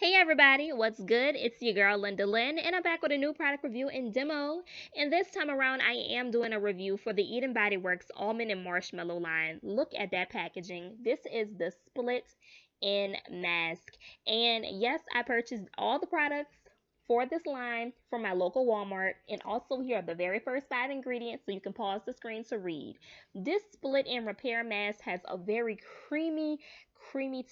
Hey everybody, what's good? It's your girl Lynn, and I'm back with a new product review and demo. And this time around, I am doing a review for the Eden Bodyworks Almond and Marshmallow line. Look at that packaging. This is the split in mask. And yes, I purchased all the products for this line from my local Walmart. And also here are the very first 5 ingredients so you can pause the screen to read. This split and repair mask has a very creamy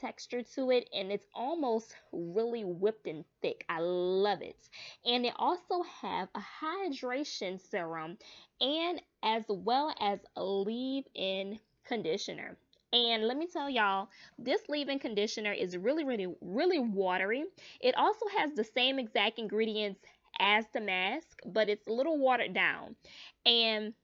texture to it, and it's almost really whipped and thick. I love it. And they also have a hydration serum and as well as a leave-in conditioner. And let me tell y'all, this leave-in conditioner is really watery. It also has the same exact ingredients as the mask, but it's a little watered down. And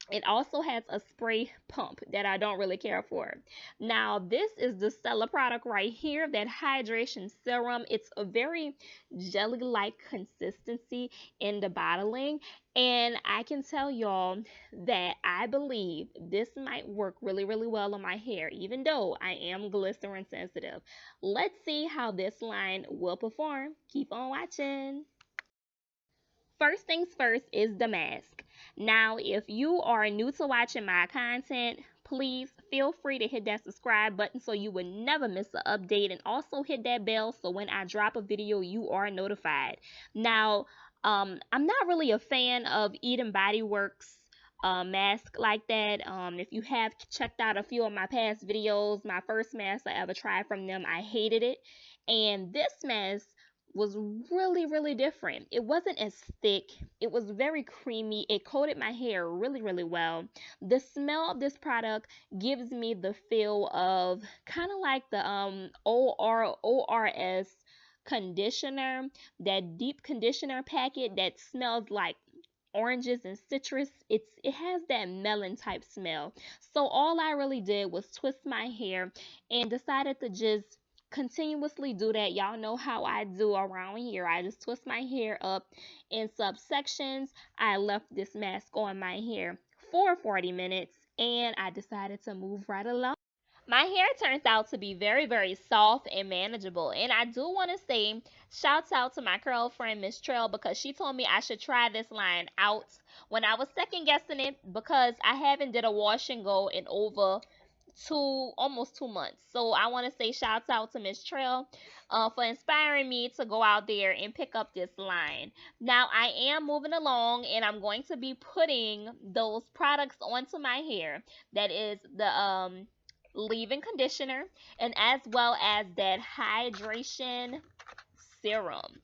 it also has a spray pump that I don't really care for. Now, this is the seller product right here, that hydration serum. It's a very jelly-like consistency in the bottling. And I can tell y'all that I believe this might work really well on my hair, even though I am glycerin sensitive. Let's see how this line will perform. Keep on watching. First things first is the mask. Now, if you are new to watching my content, please feel free to hit that subscribe button so you will never miss an update, and also hit that bell so when I drop a video, you are notified. Now, I'm not really a fan of Eden Bodyworks mask like that. If you have checked out a few of my past videos, my first mask I ever tried from them, I hated it. And this mask was really different. It wasn't as thick. It was very creamy. It coated my hair really well. The smell of this product gives me the feel of kind of like the ORS conditioner, that deep conditioner packet that smells like oranges and citrus. It has that melon type smell. So all I really did was twist my hair and decided to just continuously do that. Y'all know how I do around here. I just twist my hair up in subsections. I left this mask on my hair for 40 minutes and I decided to move right along. My hair turns out to be very soft and manageable, and I do want to say shouts out to my girlfriend Miss Trail, because she told me I should try this line out when I was second guessing it, because I haven't did a wash and go in over almost 2 months. So I want to say shouts out to Miss Trail for inspiring me to go out there and pick up this line. Now I am moving along and I'm going to be putting those products onto my hair. That is the leave-in conditioner, and as well as that hydration serum.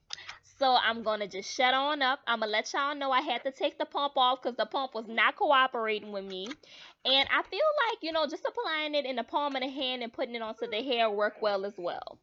So I'm gonna just shut on up. I'm gonna let y'all know I had to take the pump off because the pump was not cooperating with me. And I feel like, just applying it in the palm of the hand and putting it onto the hair work well as well.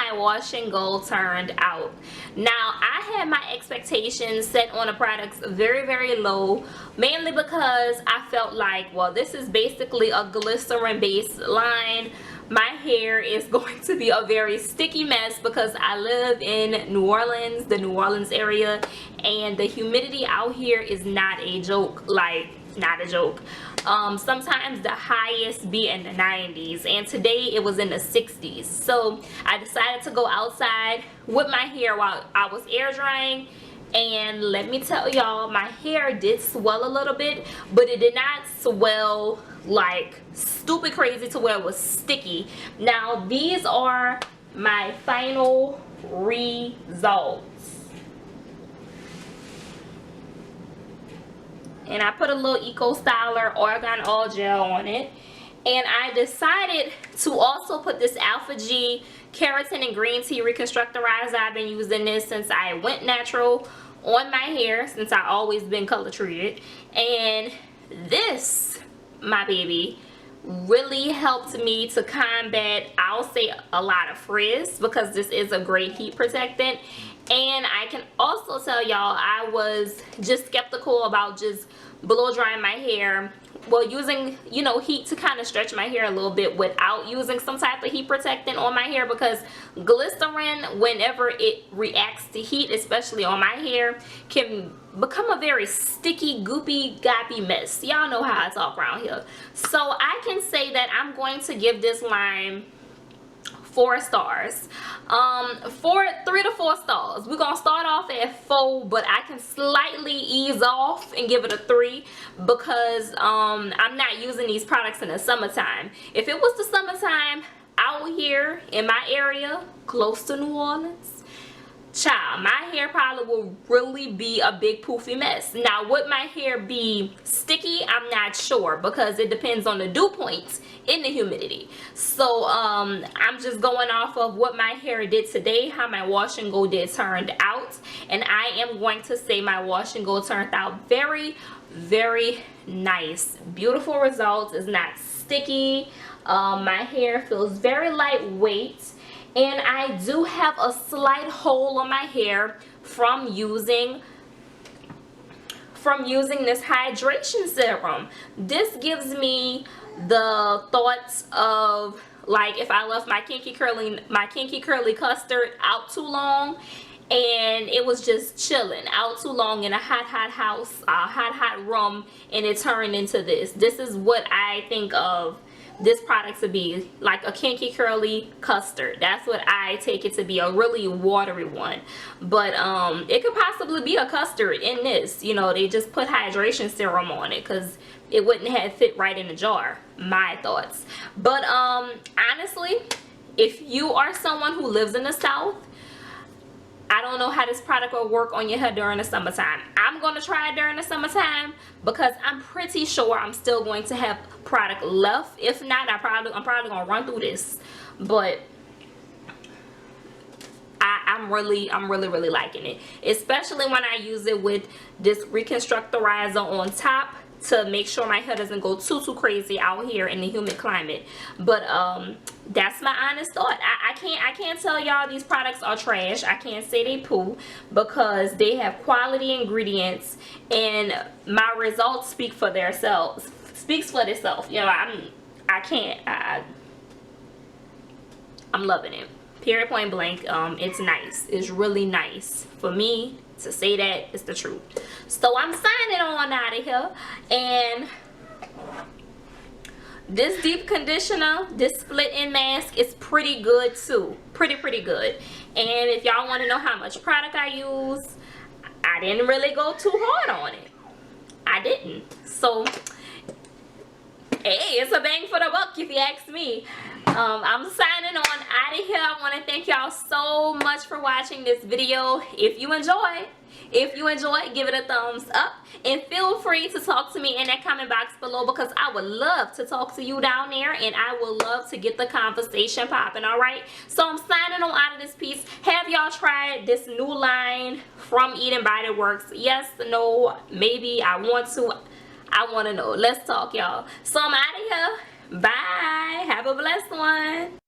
my wash and go turned out. Now, I had my expectations set on the products very low, mainly because I felt like, well, this is basically a glycerin based line. My hair is going to be a very sticky mess because I live in New Orleans, the New Orleans area, and the humidity out here is not a joke. Like, not a joke. Sometimes the highest be in the 90s, and today it was in the 60s. So I decided to go outside with my hair while I was air drying, and let me tell y'all, my hair did swell a little bit, but it did not swell like stupid crazy to where it was sticky. Now, these are my final results. And I put a little Eco Styler Argan All Gel on it. And I decided to also put this Alpha G Keratin and Green Tea Reconstructorizer. I've been using this since I went natural on my hair, since I've always been color treated. And this, my baby, really helped me to combat, I'll say, a lot of frizz, because this is a great heat protectant. And I can also tell y'all, I was just skeptical about just blow drying my hair, well, using, you know, heat to kind of stretch my hair a little bit without using some type of heat protectant on my hair, because glycerin, whenever it reacts to heat, especially on my hair, can become a very sticky, goopy, goppy mess. Y'all know how I talk around here. So I can say that I'm going to give this line 4 stars. 3 to 4 stars. We're gonna start off at 4, but I can slightly ease off and give it a 3 because I'm not using these products in the summertime. If it was the summertime out here in my area close to New Orleans, child, my hair probably will really be a big poofy mess. Now, would my hair be sticky? I'm not sure, because it depends on the dew points in the humidity. So I'm just going off of what my hair did today, how my wash and go did turned out, and I am going to say my wash and go turned out very nice. Beautiful results. It's not sticky. My hair feels very lightweight. And I do have a slight hole on my hair from using this hydration serum. This gives me the thoughts of, like, if I left my kinky curly custard out too long and it was just chilling out too long in a hot house, a hot room, and it turned into this. This is what I think of this product to be, like a kinky curly custard. That's what I take it to be, a really watery one. But it could possibly be a custard in this. You know, they just put hydration serum on it because it wouldn't have fit right in the jar. My thoughts. But honestly, if you are someone who lives in the South, I don't know how this product will work on your hair during the summertime. I'm going to try it during the summertime because I'm pretty sure I'm still going to have product left. If not, I'm probably going to run through this. But I'm really liking it. Especially when I use it with this Reconstructorizer on top to make sure my hair doesn't go too crazy out here in the humid climate. But that's my honest thought. I can't tell y'all these products are trash. I can't say they poo, because they have quality ingredients and my results speaks for themselves. You know, I'm loving it. Period, point blank. It's nice. It's really nice. For me to say that is the truth. So I'm signing on out of here, and this deep conditioner, this split end mask, is pretty good too. Pretty good. And if y'all want to know how much product I use, I didn't really go too hard on it. I didn't. So hey, it's a bang for the buck if you ask me. I'm signing on out of here. I want to thank y'all so much for watching this video. If you enjoy, give it a thumbs up, and feel free to talk to me in that comment box below, because I would love to talk to you down there, and I would love to get the conversation popping. All right, so I'm signing on out of this piece. Have y'all tried this new line from Eden Bodyworks? Yes, no, maybe? I want to know. Let's talk, y'all. So I'm out of here. Bye. Have a blessed one.